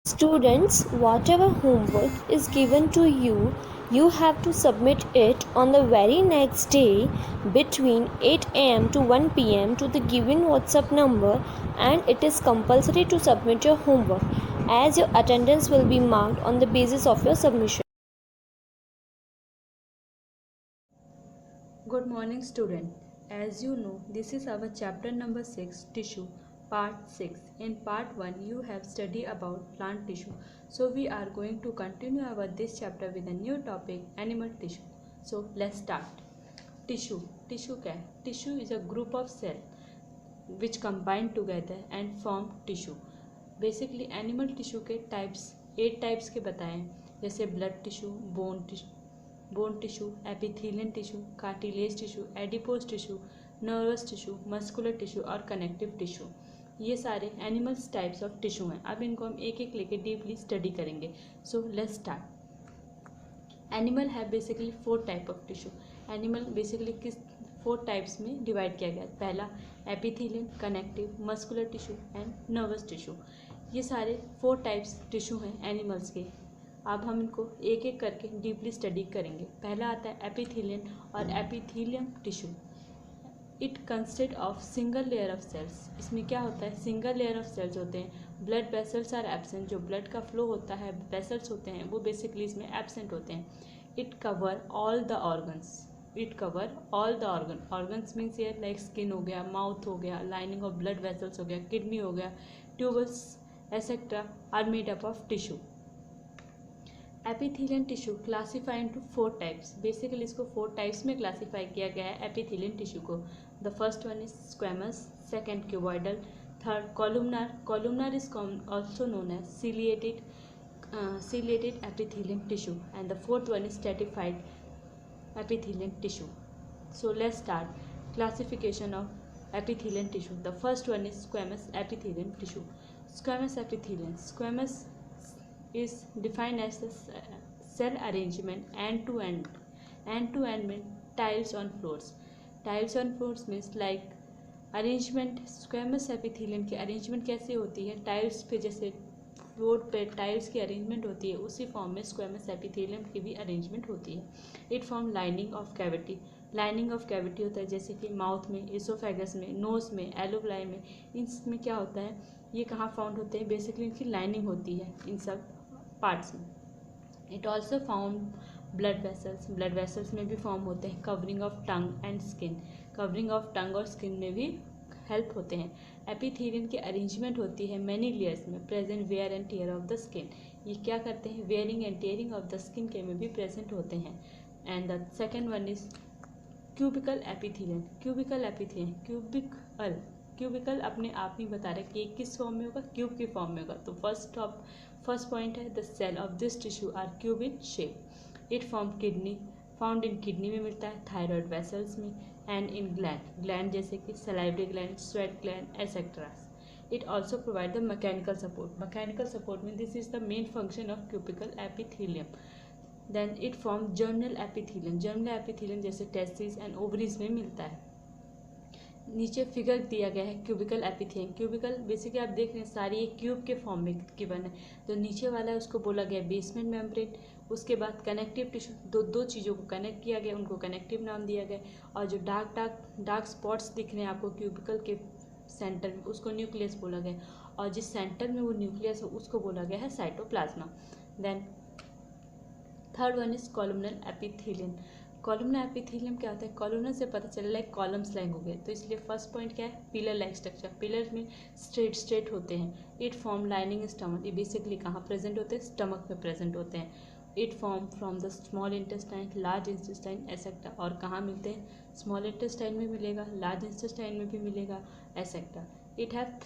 Students, whatever homework is given to you, you have to submit it on the very next day between 8 am to 1 pm to the given WhatsApp number, and it is compulsory to submit your homework as your attendance will be marked on the basis of your submission. Good morning, student. As you know, this is our chapter number 6, tissue, part 6. In part 1, you have studied about plant tissue. So we are going to continue our this chapter with a new topic, animal tissue. So let's start. Tissue. Tissue क्या है? Tissue is a group of cells which combine together and form tissue. Basically animal tissue के types 8 types के बताएं, जैसे blood tissue, bone tissue, epithelial tissue, cartilage tissue, adipose tissue, nervous tissue, muscular tissue और connective tissue. ये सारे animals types of tissue हैं. अब इनको हम एक एक लेके डीपली स्टडी करेंगे. So let's start. एनिमल है basically 4 type of tissue. Animal basically किस 4 टाइप्स में डिवाइड किया गया. पहला epithelium, connective, muscular tissue and nervous tissue. ये सारे 4 टाइप्स टिश्यू हैं एनिमल्स के. अब हम इनको एक एक करके डीपली स्टडी करेंगे. पहला आता है एपिथेलियन और epithelium tissue. It consist of single layer of cells. इसमें क्या होता है, सिंगल लेयर ऑफ सेल्स होते हैं. Blood vessels are absent. जो ब्लड का फ्लो होता है, वेसल्स होते हैं, वो बेसिकली इसमें एब्सेंट होते हैं. It cover all the organs. Organs means ये लाइक स्किन हो गया, माउथ हो गया, लाइनिंग ऑफ ब्लड वेसल्स हो गया, किडनी हो गया, tubules etcetera are made up of tissue. Epithelium tissue classify into 4 types. Basically इसको 4 टाइप्स में क्लासीफाई किया गया है एपिथेलियन टिश्यू को. The first one is squamous, second cuboidal, third columnar. Columnar is also known as ciliated epithelium tissue, and the fourth one is stratified epithelium tissue. So let's start classification of epithelial tissue. The first one is squamous epithelium tissue. Squamous epithelium. Squamous is defined as the cell arrangement end to end means tiles on floors. Tiles on floors means like arrangement. Squamous epithelium की arrangement कैसे होती है, tiles पे जैसे floor पे tiles की arrangement होती है, उसी फॉर्म में स्क्वेमस एपिथेलियम की भी अरेंजमेंट होती है. It form lining of cavity. Lining of cavity होता है जैसे कि माउथ में, इसोफेगस में, नोज में, एलोव्लाई में. इसमें क्या होता है, ये कहाँ फाउंड होते हैं, बेसिकली इनकी लाइनिंग होती है इन सब पार्ट्स में. It also found blood vessels. Blood vessels में भी फॉर्म होते हैं. Covering of tongue and skin. Covering of tongue और स्किन में भी हेल्प होते हैं. एपिथेलियम की अरेंजमेंट होती है मैनी लेयर्स में. Present wear and tear of the skin. ये क्या करते हैं, wearing and tearing of the skin के में भी प्रेजेंट होते हैं. And the second one is cubical epithelium. Cubical अपने आप में बता रहा है कि किस फॉर्म में होगा, क्यूब के फॉर्म में होगा. तो फर्स्ट पॉइंट है the cell of this tissue are cube in shape. It found in kidney में मिलता है, थायराइड वेसल्स में एंड इन ग्लैंड जैसे कि salivary gland, sweat gland etcetera. It also provide the mechanical support में this is the main function of cubical epithelium. Then it form germinal epithelium जैसे testis and ovaries में मिलता है. नीचे figure दिया गया है क्यूबिकल एपिथेलियम. क्यूबिकल बेसिकली आप देख रहे हैं सारी एक क्यूब के फॉर्म में गिवन है. जो नीचे वाला है उसको बोला गया बेसमेंट मेम्ब्रेन. उसके बाद कनेक्टिव टिश्यू, दो चीज़ों को कनेक्ट किया गया, उनको कनेक्टिव नाम दिया गया. और जो डार्क स्पॉट्स दिख रहे हैं आपको क्यूबिकल के सेंटर में, उसको न्यूक्लियस बोला गया. और जिस सेंटर में वो न्यूक्लियस है उसको बोला गया है cytoplasm. Then third one is columnar epithelium. Columnar epithelium क्या होता है, कॉलुमनल से पता चला लाइक कॉलम्स लाइन हो गए. तो इसलिए फर्स्ट पॉइंट क्या है, पिलर लाइक स्ट्रक्चर. पिलर में स्ट्रेट होते हैं. It form lining stomach. ये बेसिकली कहाँ प्रेजेंट होते हैं, स्टमक में प्रेजेंट होते हैं. It form from the small intestine, large intestine एसेक्टा. और कहाँ मिलते हैं, स्मॉल इंटेस्टाइन में मिलेगा, लार्ज इंटेस्टाइन में भी मिलेगा, एसेक्टा. It have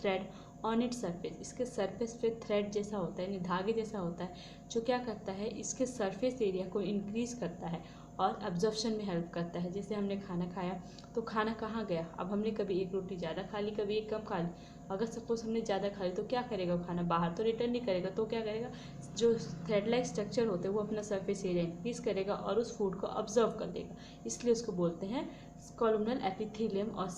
thread on it surface. इसके सरफेस पे थ्रेड जैसा होता है, यानी धागे जैसा होता है, जो क्या करता है, इसके सरफेस एरिया को इंक्रीज करता है और एब्जॉर्प्शन में हेल्प करता है. जैसे हमने खाना खाया तो खाना कहाँ गया, अब हमने कभी एक रोटी ज़्यादा खा ली, कभी एक कम खा ली. अगर सपोज हमने ज़्यादा खा ली तो क्या करेगा, खाना बाहर तो रिटर्न नहीं करेगा. तो क्या करेगा, जो थ्रेड लाइक स्ट्रक्चर होते हैं वो अपना सरफेस एरिया इंक्रीज करेगा और उस फूड को ऑब्जर्व कर लेगा. इसलिए उसको बोलते हैं कॉलुमनल एपिथेलियम और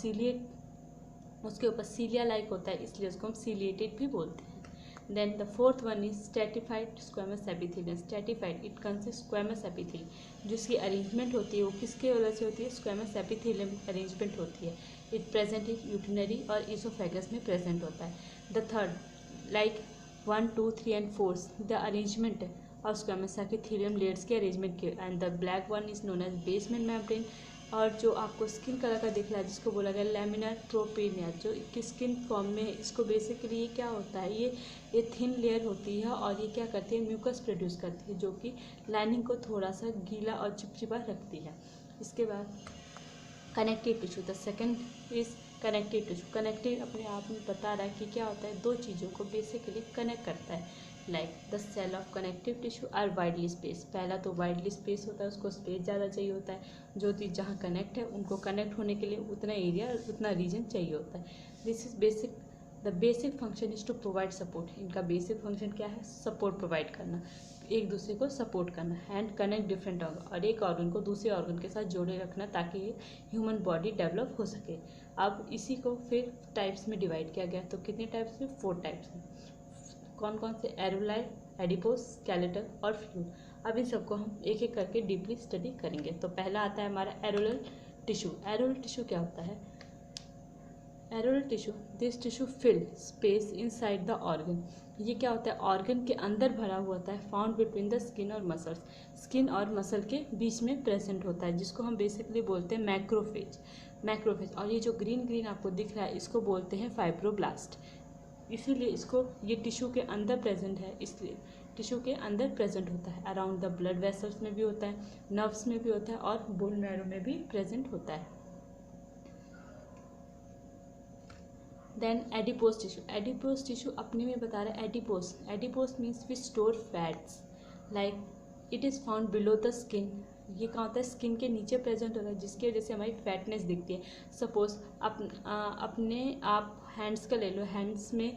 उसके ऊपर सीलिया लाइक होता है, इसलिए उसको हम सीलिएटेड भी बोलते हैं। Then the fourth one is stratified squamous epithelium. Stratified it consist squamous epithelium, जिसकी अरेंजमेंट होती है वो किसके वजह से होती है, स्क्वेमस एपिथेलियम अरेंजमेंट होती है। इट प्रेजेंट इन यूटिनरी और इसोफेगस में प्रेजेंट होता है। The third like 1, 2, 3 and 4 the arrangement of squamous epithelium layers के अरेंजमेंट के, and the black one is known as basement membrane. और जो आपको स्किन कलर का दिख रहा है जिसको बोला गया लैमिनार प्रोपेनिया, जो कि स्किन फॉर्म में है, इसको बेसिकली ये क्या होता है, ये थिन लेयर होती है और ये क्या करती है, म्यूकस प्रोड्यूस करती है, जो कि लाइनिंग को थोड़ा सा गीला और चिपचिपा रखती है। इसके बाद connective tissue, the second is connective tissue. Connective अपने आप में बता रहा है कि क्या होता है, दो चीज़ों को बेसिकली कनेक्ट करता है। Like the cell of connective tissue are widely space. पहला तो वाइडली स्पेस होता है, उसको स्पेस ज़्यादा चाहिए होता है, जो चीज़ जहाँ कनेक्ट है उनको कनेक्ट होने के लिए उतना एरिया उतना रीजन चाहिए होता है। This is basic, the basic function is to provide support. इनका बेसिक फंक्शन क्या है, सपोर्ट प्रोवाइड करना, एक दूसरे को सपोर्ट करना, एंड कनेक्ट डिफरेंट ऑर्गन, और एक ऑर्गन को दूसरे ऑर्गन के साथ जोड़े रखना ताकि ह्यूमन बॉडी डेवलप हो सके। अब इसी को फिर टाइप्स में डिवाइड किया गया, तो कितने टाइप्स में, 4 टाइप्स में। कौन कौन से, एरोलाइट, एडिपोस, स्केलेटल और फ्लूइड। अब इन सबको हम एक एक करके डीपली स्टडी करेंगे। तो पहला आता है हमारा एरोलल टिश्यू। एरोलल टिश्यू क्या होता है, areolar tissue, this tissue fill space inside the organ. ये क्या होता है, ऑर्गन के अंदर भरा हुआ होता है, फाउंड बिटवीन द स्किन और मसल्स। स्किन और मसल के बीच में प्रेजेंट होता है, जिसको हम बेसिकली बोलते हैं मैक्रोफेज। मैक्रोफेज, और ये जो ग्रीन ग्रीन आपको दिख रहा है इसको बोलते हैं फाइब्रोब्लास्ट। इसीलिए इसको, ये टिश्यू के अंदर प्रेजेंट है, इसलिए टिश्यू के अंदर प्रेजेंट होता है। अराउंड द ब्लड वेसल्स में भी होता है, नर्व्स में भी होता है और बोन मैरो में भी प्रेजेंट होता है। Then adipose tissue. Adipose tissue अपने में बता रहा है, adipose, adipose means we store fats, like it is found below the skin. ये कहाँ होता है, स्किन के नीचे प्रेजेंट होता है, जिसकी वजह से हमारी फैटनेस दिखती है। सपोज अपने आप हैंड्स का ले लो, हैंड्स में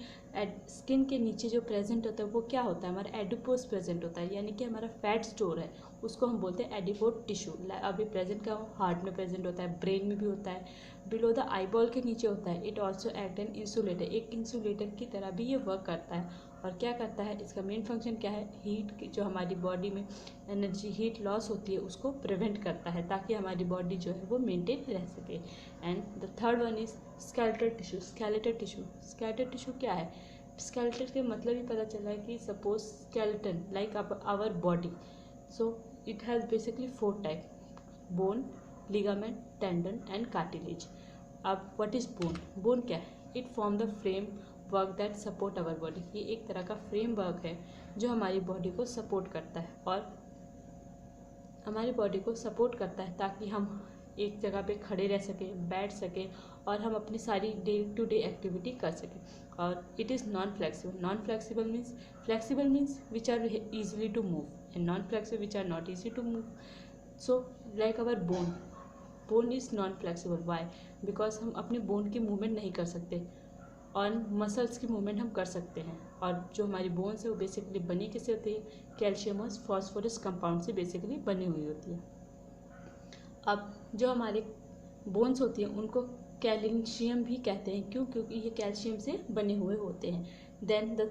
स्किन के नीचे जो प्रेजेंट होता है वो क्या होता है, हमारा एडिपोस प्रेजेंट होता है, यानी कि हमारा फैट स्टोर है, उसको हम बोलते हैं एडिपोस टिश्यू। अभी प्रेजेंट क्या हो, हार्ट में प्रेजेंट होता है, ब्रेन में भी होता है, बिलो द आईबॉल के नीचे होता है। It also act an insulator, एक इंसुलेटर की तरह भी ये वर्क करता है। और क्या करता है, इसका मेन फंक्शन क्या है, हीट, जो हमारी बॉडी में एनर्जी हीट लॉस होती है उसको प्रिवेंट करता है, ताकि हमारी बॉडी जो है वो मेंटेन रह सके। And the third one is skeletal tissue. Skeletal tissue, skeletal tissue क्या है, स्केलेटल के मतलब ही पता चला है कि suppose skeleton like our body, so it has basically 4 type, bone, ligament, tendon and cartilage. अब व्हाट इज बोन, बोन क्या है, it form the framework that support our body. ये एक तरह का फ्रेम वर्क है जो हमारी बॉडी को सपोर्ट करता है, और हमारी बॉडी को सपोर्ट करता है ताकि हम एक जगह पे खड़े रह सकें, बैठ सकें और हम अपनी सारी डे टू डे एक्टिविटी कर सकें। और it is non flexible. Non flexible means, flexible means which are easily to move, and non flexible which are not easy to move. So like our bone, bone is non flexible, why, because हम अपने bone की movement नहीं कर सकते, और muscles की movement हम कर सकते हैं। और जो हमारी बोन्स है वो बेसिकली बनी किससे होती है, कैल्शियम और फॉस्फोरस कंपाउंड से बेसिकली बनी हुई होती है। अब जो हमारे बोन्स होती हैं उनको कैल्शियम भी कहते हैं, क्यों, क्योंकि ये कैल्शियम से बने हुए होते हैं। Then the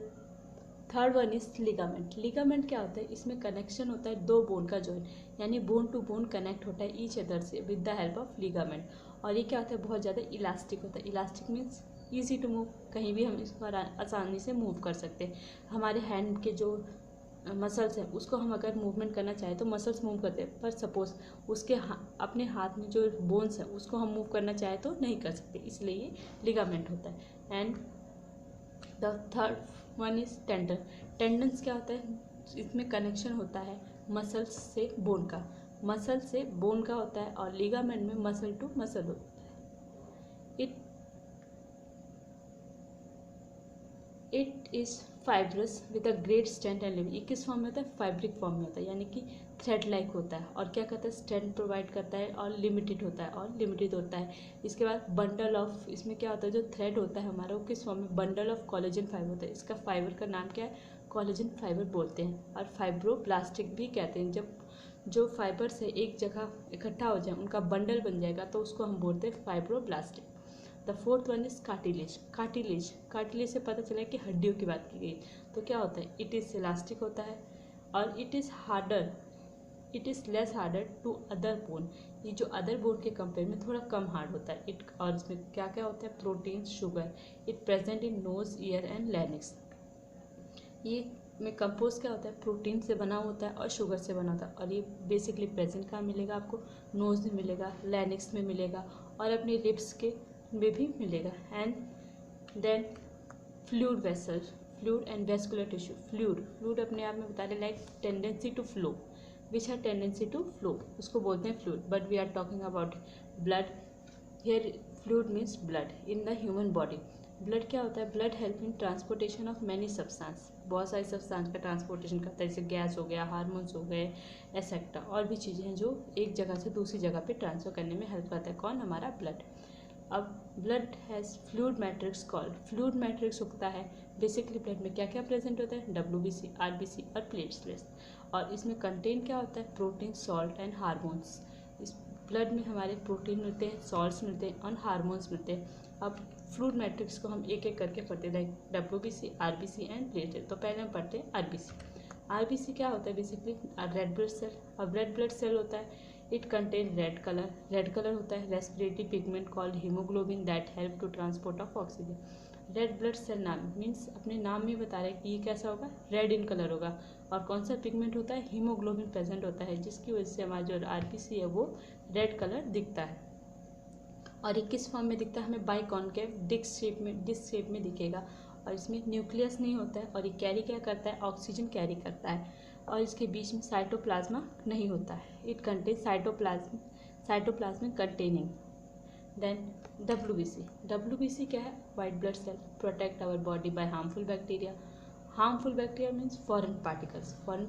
third one is ligament. Ligament क्या होता है, इसमें कनेक्शन होता है 2 बोन का जॉइंट, यानी बोन टू बोन कनेक्ट होता है ईच अदर से with the help of ligament. और ये क्या होता है, बहुत ज़्यादा इलास्टिक होता है। Elastic means easy to move, कहीं भी हम इसको आसानी से मूव कर सकते हैं। हमारे हैंड के जो मसल्स है उसको हम अगर मूवमेंट करना चाहें तो मसल्स मूव करते हैं, पर सपोज उसके अपने हाथ में जो बोन्स है उसको हम मूव करना चाहें तो नहीं कर सकते, इसलिए ये लिगामेंट होता है। And the third one is tendon. Tendons क्या होता है, इसमें कनेक्शन होता है मसल्स से बोन का, मसल से बोन का होता है, और लिगामेंट में मसल टू मसल होता है। It is fibrous with a great strength and limit. ये किस फॉर्म में होता है, फाइब्रिक फॉर्म में होता है, यानी कि थ्रेड लाइक होता है, और क्या करता है, स्ट्रेंथ प्रोवाइड करता है, और लिमिटेड होता है, और लिमिटेड होता है। इसके बाद बंडल ऑफ, इसमें क्या होता है, जो थ्रेड होता है हमारा वो किस फॉर्म में, बंडल ऑफ कोलेजन फाइबर होता है। इसका फाइबर का नाम क्या है, कोलेजन फाइबर बोलते हैं, और फाइब्रोब्लास्टिक भी कहते हैं। जब जो फाइबर से एक जगह इकट्ठा हो जाए, उनका बंडल बन जाएगा, तो उसको हम बोलते हैं fibroblastic. The fourth one is cartilage. Cartilage से पता चला कि हड्डियों की बात की गई। तो क्या होता है, इट इज़ इलास्टिक होता है और it is less harder to other bone. ये जो अदर बोन के कंपेयर में थोड़ा कम हार्ड होता है। इट और इसमें क्या क्या होता है, protein, sugar. It present in knows, year and larynx. ये में कंपोज क्या होता है, प्रोटीन से बना होता है और शुगर से बना होता है। और ये बेसिकली प्रेजेंट कहाँ मिलेगा आपको, नोज में मिलेगा, लैरिंक्स में मिलेगा और अपने लिप्स के में भी मिलेगा। And then fluid vessel, fluid and vascular tissue. Fluid अपने आप में बता रहे like tendency to flow, which है टेंडेंसी टू फ्लो, उसको बोलते हैं fluid. But we are talking about blood here. Fluid means blood in the human body. Blood क्या होता है, blood help in transportation of many substance. बहुत सारी substance का ट्रांसपोर्टेशन करता है, जैसे गैस हो गया, हार्मोन्स हो गए, एसेक्ट्रा। और भी चीज़ें हैं जो एक जगह से दूसरी जगह पे ट्रांसफर करने में हेल्प करता है। कौन, हमारा ब्लड। अब blood has fluid matrix called. Fluid matrix होता है बेसिकली ब्लड में क्या क्या प्रेजेंट होता है, WBC, RBC और प्लेटलेट्स। और इसमें कंटेन क्या होता है, प्रोटीन, सॉल्ट एंड हार्मोन्स। इस ब्लड में हमारे प्रोटीन मिलते हैं, सॉल्ट्स मिलते हैं और हार्मोन्स मिलते हैं। अब फ्लूइड मैट्रिक्स को हम एक एक करके पढ़ते हैं, like WBC, RBC and platelet. तो पहले हम पढ़ते हैं RBC। RBC क्या होता है, बेसिकली रेड ब्लड सेल। अब रेड ब्लड सेल होता है, इट कंटेन रेड कलर होता है respiratory pigment called haemoglobin that help to transport of oxygen. Red blood cell नाम मीन्स अपने नाम में बता रहे हैं कि ये कैसा होगा, रेड इन कलर होगा। और कौन सा पिगमेंट होता है, हीमोग्लोबिन प्रेजेंट होता है, जिसकी वजह से हमारा जो RBC है वो रेड कलर दिखता है। और ये किस फॉर्म में दिखता है, हमें बाइकॉन्केव डिस्क शेप में दिखेगा। और इसमें न्यूक्लियस नहीं होता है और ये कैरी क्या करता है, ऑक्सीजन कैरी करता है। और इसके बीच में साइटोप्लाज्मा नहीं होता है। It contain cytoplasm containing. Then WBC क्या है, white blood cell, protect our body by harmful bacteria. Harmful bacteria means foreign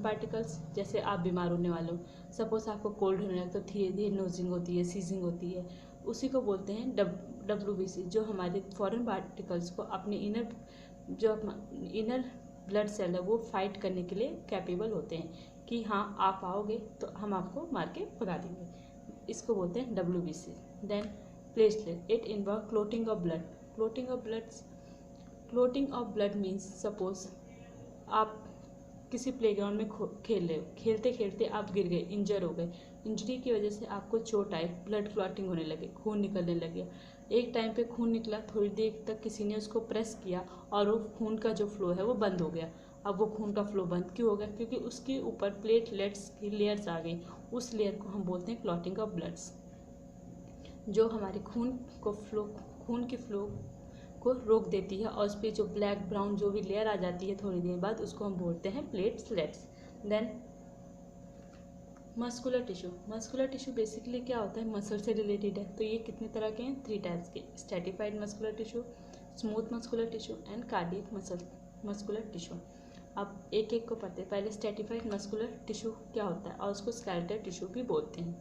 particles. जैसे आप बीमार होने वाले हो, सपोज आपको कोल्ड होने लगे तो धीरे धीरे नोजिंग होती है, सीजिंग होती है, उसी को बोलते हैं WBC, जो हमारे फॉरेन पार्टिकल्स को अपने इनर ब्लड सेल है वो फाइट करने के लिए कैपेबल होते हैं कि हाँ आप आओगे तो हम आपको मार के भगा देंगे। इसको बोलते हैं WBC। Then platelet, it involve clotting of blood means suppose आप किसी प्लेग्राउंड में खेल रहे हो, खेलते खेलते आप गिर गए, इंजर हो गए, इंजरी की वजह से आपको चोट आई, ब्लड क्लॉटिंग होने लगे, खून निकलने लगे। एक टाइम पे खून निकला, थोड़ी देर तक किसी ने उसको प्रेस किया और वो खून का जो फ्लो है वो बंद हो गया। अब वो खून का फ्लो बंद क्यों हो गया, क्योंकि उसके ऊपर प्लेटलेट्स की लेयर्स आ गई। उस लेयर को हम बोलते हैं क्लॉटिंग ऑफ ब्लड्स, जो हमारे खून के फ्लो को रोक देती है। और उस पर जो ब्लैक ब्राउन जो भी लेयर आ जाती है थोड़ी देर बाद, उसको हम बोलते हैं platelets. Then muscular tissue basically क्या होता है, मसल से रिलेटेड है। तो ये कितने तरह के हैं, 3 टाइप्स के, stratified muscular tissue, smooth muscular tissue and cardiac muscular tissue. अब एक एक को पढ़ते हैं। पहले स्ट्रैटिफाइड मस्कुलर टिश्यू क्या होता है, और उसको स्केलेटल टिश्यू भी बोलते हैं।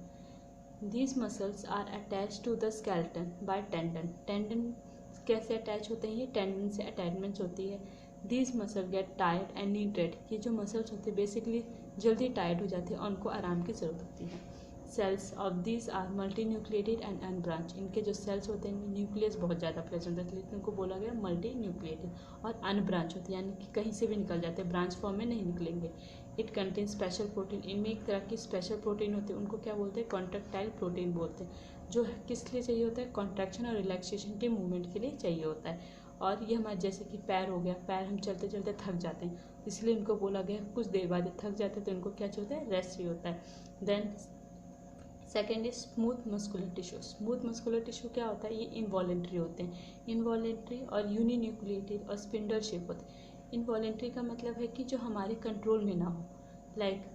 These muscles are attach to the skeleton by tendon कैसे अटैच होते हैं, ये टेंडन से अटैचमेंट्स होती है। These muscle get tired and needed, ये जो मसल्स होते हैं बेसिकली जल्दी टायर्ड हो जाते हैं और उनको आराम की ज़रूरत होती है। Cells of these are multinucleated and unbranched, इनके जो सेल्स होते हैं इनमें न्यूक्लियस बहुत ज़्यादा प्रेजेंट होता है, लेकिन इनको बोला गया मल्टी न्यूक्लिएटेड। और अनब्रांच होती है, यानी कि कहीं से भी निकल जाते हैं, ब्रांच फॉर्म में नहीं निकलेंगे। इट कंटेन स्पेशल प्रोटीन, इनमें एक तरह की स्पेशल प्रोटीन होती है, उनको क्या बोलते हैं, कॉन्ट्रैक्टाइल प्रोटीन बोलते हैं, जो किस लिए चाहिए होता है, कॉन्ट्रैक्शन और रिलैक्सेशन के मूवमेंट के लिए चाहिए होता है। और ये हमारे जैसे कि पैर हो गया, पैर हम चलते चलते थक जाते हैं, इसलिए इनको बोला गया कुछ देर बाद थक जाते हैं तो इनको क्या चाहिए होता है, रेस्ट चाहिए होता है। Then second is smooth muscular tissue क्या होता है, ये इनवॉलेंट्री होते हैं, इनवॉलेंट्री और यूनिन्यूक्लिएटेड और स्पिंडल शेप होते हैं। इनवॉलेंट्री का मतलब है कि जो हमारे कंट्रोल में ना हो, like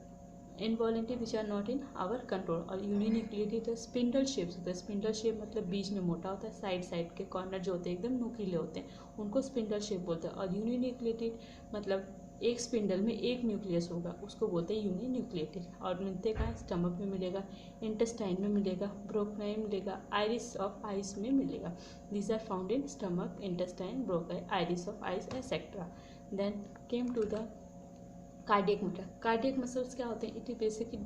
involuntary which are not in our control. और यूनिन्यूक्लिएटेड स्पिंडल शेप्स होता है, स्पिंडल शेप मतलब बीच में मोटा होता है, साइड के कॉर्नर जो होते हैं एकदम नुकीले होते हैं, उनको स्पिंडल शेप बोलते हैं। और यूनिन्यूक्लिएटेड मतलब एक स्पिंडल में एक न्यूक्लियस होगा, उसको बोलते हैं यूनिन्यूक्लिएटेड। और मिलते कहाँ, स्टमक में मिलेगा, इंटेस्टाइन में मिलेगा, ब्रोंकाई में मिलेगा, आइरिस ऑफ आइस में मिलेगा। These are found in stomach, intestine, bronchi, iris of eyes etcetera. Then came to the cardiac muscles क्या होते हैं, इट बेसिकली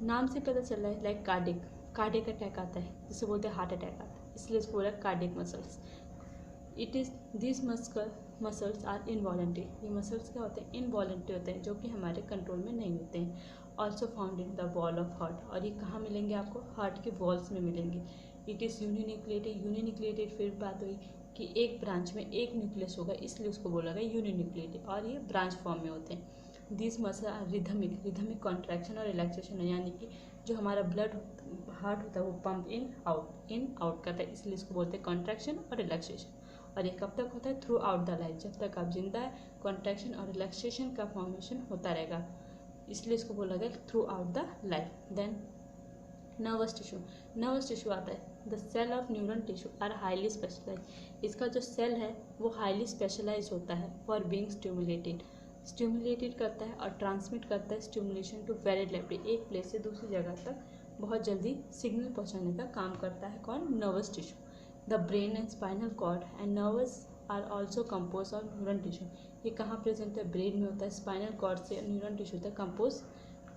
नाम से पता चल रहा है, लाइक कार्डियक अटैक आता है, जिसे बोलते हैं हार्ट अटैक आता है। इसलिए इसको बोला cardiac muscles. It is this muscles are involuntary, ये मसल्स क्या होते हैं, इनवॉलेंट्री होते हैं, जो कि हमारे कंट्रोल में नहीं होते हैं। Also found in the wall of heart, और ये कहाँ मिलेंगे आपको, हार्ट के वॉल्स में मिलेंगे। इट इज़ यूनिन्यूक्लिएटेड, यूनिन्यूक्लिएटेड फिर बात हुई कि एक ब्रांच में एक न्यूक्लियस होगा, इसलिए उसको बोला गया यूनिन्यूक्लिएटेड, और ये ब्रांच फॉर्म में होते हैं। This muscle are rhythmic, rhythmic contraction और रिलैक्सेशन है, यानी कि जो हमारा ब्लड हार्ट होता है वो पंप इन आउट करता है, इसलिए इसको बोलते हैं कॉन्ट्रैक्शन और रिलैक्सेशन। और ये कब तक होता है, थ्रू आउट द लाइफ, जब तक आप जिंदा है कॉन्ट्रैक्शन और रिलैक्सेशन का फॉर्मेशन होता रहेगा, इसलिए इसको बोला गया throughout the life. Then nervous tissue, nervous tissue आता है, the cell of neural tissue are highly specialize, इसका जो सेल है वो हाईली स्पेशलाइज होता है फॉर बीइंग स्टिमुलेटेड करता है और ट्रांसमिट करता है स्टिमुलेशन टू वेरी रैपिड, एक प्लेस से दूसरी जगह तक बहुत जल्दी सिग्नल पहुंचाने का काम करता है कौन, nervous tissue. The brain and spinal cord and nerves are also compose of neural tissue, ये कहाँ प्रेजेंट है, ब्रेन में होता है, स्पाइनल कॉर्ड से न्यूरल टिश्यू तक कंपोज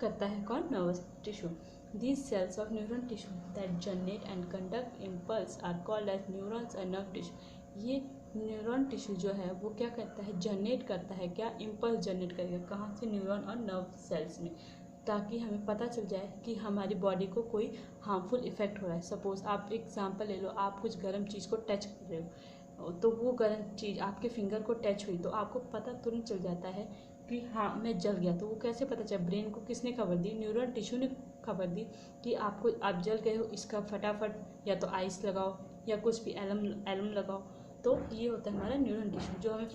करता है कौन, nervous tissue. These cells of neural tissue that generate and conduct impulse are called as neurons and nerve tissue. ये न्यूरॉन टिश्यू जो है वो क्या करता है, जनरेट करता है, क्या इम्पल्स जनरेट करेगा, कहाँ से, न्यूरॉन और नर्व सेल्स में, ताकि हमें पता चल जाए कि हमारी बॉडी को कोई हार्मफुल इफेक्ट हो रहा है। सपोज आप एग्जांपल ले लो, आप कुछ गर्म चीज़ को टच कर रहे हो, तो वो गर्म चीज़ आपके फिंगर को टच हुई तो आपको पता तुरंत चल जाता है कि हाँ मैं जल गया। तो वो कैसे पता चला, ब्रेन को किसने खबर दी, न्यूरल टिश्यू ने खबर दी कि आपको आप जल गए हो, इसका फटाफट या तो आइस लगाओ या कुछ भी एलम लगाओ। तो ये होता है हमारा न्यूरल टिश्यू, जो हमें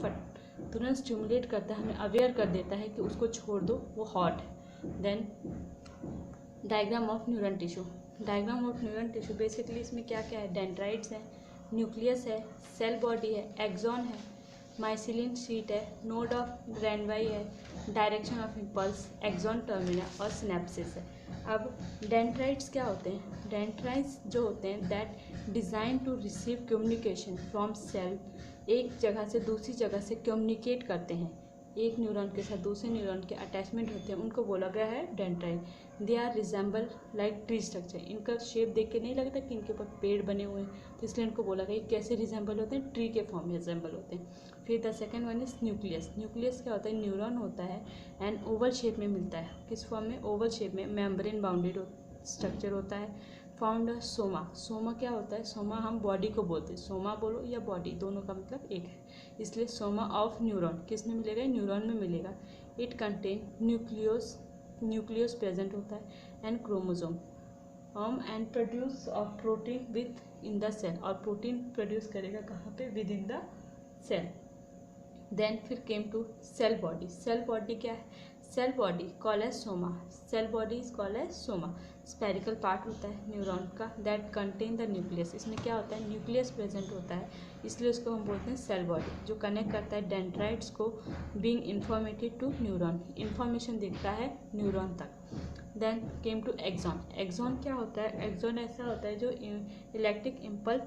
तुरंत स्टिमुलेट करता है, हमें अवेयर कर देता है कि उसको छोड़ दो, वो हॉट है। Then diagram of neural tissue, diagram of neural tissue basically इसमें क्या क्या है, डेंड्राइट्स है, न्यूक्लियस है, सेल बॉडी है, एक्सॉन है, माइसिलिन शीट है, नोड ऑफ ग्रैंडवाई है, direction of impulse, axon terminal और सिनेप्सिस है। अब डेंड्राइट्स क्या होते हैं, डेंड्राइट्स जो होते हैं that design to receive communication from cell, एक जगह से दूसरी जगह से कम्युनिकेट करते हैं, एक न्यूरॉन के साथ दूसरे न्यूरॉन के अटैचमेंट होते हैं, उनको बोला गया है dendrite. They are resemble like tree structure, इनका शेप देख के नहीं लगता कि इनके ऊपर पेड़ बने हुए हैं, तो इसलिए इनको बोला गया कैसे रिजेंबल होते हैं, ट्री के फॉर्म में रिजेंबल होते हैं। फिर the second one is nucleus, nucleus क्या होता है, न्यूरॉन होता है एंड ओवल शेप में मिलता है, किस फॉर्म में, ओवल शेप में, मेम्ब्रेन बाउंडेड स्ट्रक्चर होता है। फाउंड सोमा, सोमा क्या होता है, सोमा हम बॉडी को बोलते हैं, सोमा बोलो या बॉडी, दोनों का मतलब एक है, इसलिए सोमा ऑफ न्यूरॉन किस में मिलेगा, न्यूरॉन में मिलेगा। इट कंटेन न्यूक्लियस प्रेजेंट होता है and chromosome and produce of protein within the cell, और प्रोटीन प्रोड्यूस करेगा कहाँ पे, within the cell. Then फिर came to cell body, cell body क्या है, cell body call as soma, cell body is call as soma. Spherical part होता है neuron का दैट कंटेन द न्यूक्लियस, इसमें क्या होता है, न्यूक्लियस प्रेजेंट होता है, इसलिए उसको हम बोलते हैं सेल बॉडी, जो कनेक्ट करता है डेंड्राइट्स को being informative to neuron, information देता है न्यूरॉन तक। Then came to axon, axon क्या होता है, एक्सॉन ऐसा होता है जो इलेक्ट्रिक इम्पल्स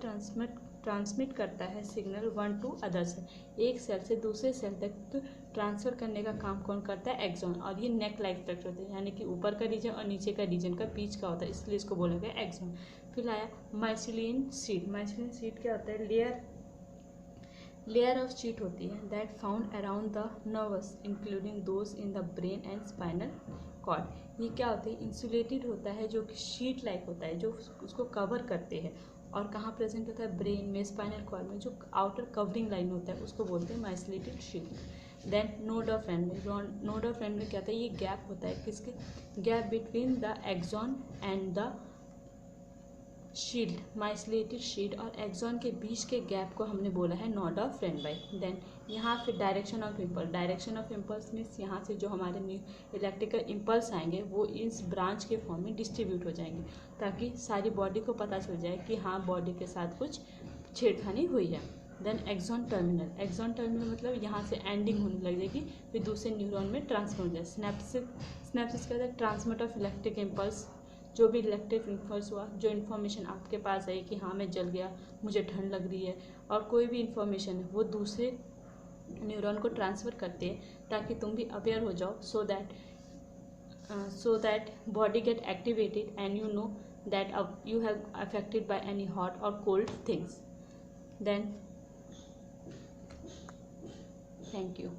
ट्रांसमिट करता है signal one to other cell, एक सेल से दूसरे सेल तक ट्रांसफ़र करने का काम कौन करता है, एक्सॉन। और ये नेक लाइक स्ट्रक्चर होता है, यानी कि ऊपर का रीजन और नीचे का रीजन का बीच का होता है, इसलिए इसको बोला गया एक्सॉन। फिर आया माइसिलिन शीट, माइसिलिन शीट क्या होता है, लेयर ऑफ शीट होती है that found around the nerves including those in the brain and spinal cord. ये क्या होते हैं, इंसुलेटेड होता है, जो कि शीट लाइक होता है, जो उसको कवर करते हैं, और कहाँ प्रेजेंट होता है, ब्रेन में, स्पाइनल कॉर्ड में, जो आउटर कवरिंग लाइन होता है उसको बोलते हैं myelinated sheath. Then node of Ranvier, node of Ranvier क्या होता है, ये गैप होता है, किसके, gap between the axon and the shield, myelinated sheath और एक्सॉन के बीच के गैप को हमने बोला है नोड ऑफ रेनवे। देन यहाँ फिर direction of impulse, direction of impulse means यहाँ से जो हमारे न्यू इलेक्ट्रिकल इम्पल्स आएंगे वो इस ब्रांच के फॉर्म में डिस्ट्रीब्यूट हो जाएंगे, ताकि सारी बॉडी को पता चल जाए कि हाँ बॉडी के साथ कुछ छेड़खानी हुई है। Then axon terminal, axon terminal मतलब यहाँ से एंडिंग होने लग जाएगी, फिर दूसरे न्यूरॉन में ट्रांसफर हो जाए। स्नैप्सिस क्या होता है, ट्रांसमिट ऑफ इलेक्ट्रिक इम्पल्स, जो भी इलेक्ट्रिक इम्पल्स हुआ, जो इन्फॉर्मेशन आपके पास आई कि हाँ मैं जल गया, मुझे ठंड लग रही है, और कोई भी इन्फॉर्मेशन है वो दूसरे न्यूरॉन को ट्रांसफ़र करते हैं ताकि तुम भी अवेयर हो जाओ, so that body get activated and you know that you have affected by any hot or cold things. Then thank you.